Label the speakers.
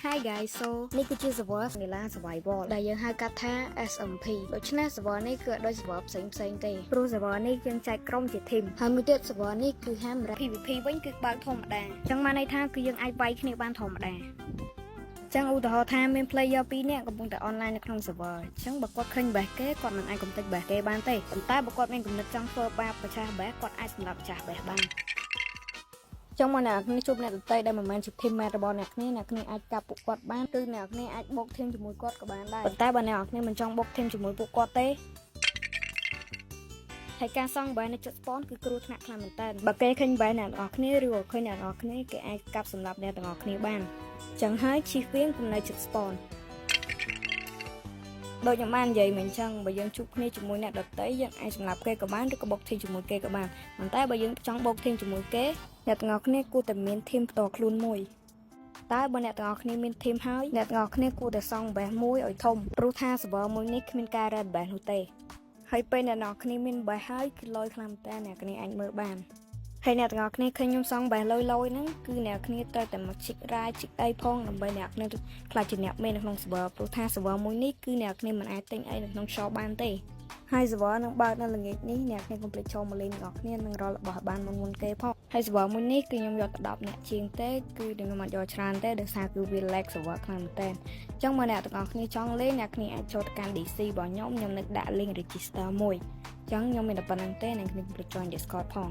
Speaker 1: Hi guys, so នេះគឺជា server Vanilla Survival ដែលយើងហៅកាត់ថា SMP ដូច្នេះ server នេះគឺដូច server ផ្សេងទេព្រោះ server នេះយើងចែកក្រុមជា team ហើយមួយទៀត server នេះគឺហាម PVP វិញគឺបើកធម្មតាអញ្ចឹងមកន័យថាគឺយើងអាចវាយគ្នាបានធម្មតាចឹងឧទាហរណ៍ថាមាន player 2នាក់កំពុងតែ online នៅក្នុង server អញ្ចឹងបើគាត់ឃើញ base គេគាត់មិនអាចកំទេច base គេបានទេប៉ុន្តែបើគាត់មានគំនិតចង់ធ្វើបាបប្រឆាំង base គាត់អាចសម្លាប់ម្ចាស់ base បានចឹងមកអ្នកគ្នាជួបអ្នកដទៃដែលមិនមែនជា teammate របស់អ្នកគ្នាអាចកាប់ពួកគាត់បានឬអ្នកគ្នាអាចបូក team ជាមួយគាត់ក៏បានដែរប៉ុន្តែបើអ្នកគ្នាមិនចង់បូក team ជាមួយពួកគាត់ទេហើយការសង់បែរនៅជិត spawn គឺគ្រោះថ្នាក់ខ្លាំងមែនតើបើគេឃើញបែរអ្នកនរគ្នាឬក៏ឃើញអ្នកនរគ្នាគេអាចកាប់សម្លាប់អ្នកទាំងអស់គ្នាបានចឹងហើយជិះវៀងកុំនៅជិត spawn ដូចខ្ញុំបាននិយាយមិញចឹងបើយើងជួបគ្នាជាមួយអ្នកដទៃយើងអាចសម្លាប់គេក៏បានឬក៏បូក team ជាមួយគេក៏បានប៉ុន្តែបើយើងចង់បូក team ជាមួយគេអ្នកទាំងអស់គ្នាគួរតែមាន team ផ្ទាល់ខ្លួនមួយតែបើអ្នកទាំងអស់គ្នាមាន team ហើយអ្នកទាំងអស់គ្នាគួរតែសង់ base មួយឲ្យធំព្រោះថា server មួយនេះគ្មានការ raid base នោះទេហើយពេលអ្នកទាំងអស់គ្នាមាន base ហើយគឺលយខ្លាំងតែអ្នកគ្នាអាចមើលបានហើយអ្នកទាំងអស់គ្នាឃើញខ្ញុំសង់ base លយហ្នឹងគឺអ្នកគ្នាត្រូវតែមកជីករាយជីកអីផងដើម្បីអ្នកគ្នាខ្លាចជាអ្នកមេនៅក្នុង server ព្រោះថា server មួយនេះគឺអ្នកគ្នាមិនអាចទិញអីនៅក្នុង shop បានទេហើយ server នឹងបើកនៅល្ងាចនេះអ្នកគ្នាកុំភ្លេចចូលមកលេងទាំងអស់គ្នានឹងរករបស់បានមុនគេផងហើយ server មួយនេះគឺខ្ញុំយកទៅ10អ្នកជាងទេគឺខ្ញុំអត់យកច្រើនទេដោយសារគឺវា lag server ខ្លាំងមែនតើអញ្ចឹងបើអ្នកទាំងអស់គ្នាចង់លេងអ្នកគ្នាអាចចូលទៅកាន់ DC របស់ខ្ញុំនឹងដាក់ link register មួយអញ្ចឹងខ្ញុំមានតែប៉ុណ្្នឹងទេអ្នកគ្នាកុំភ្លេច join Discord ផង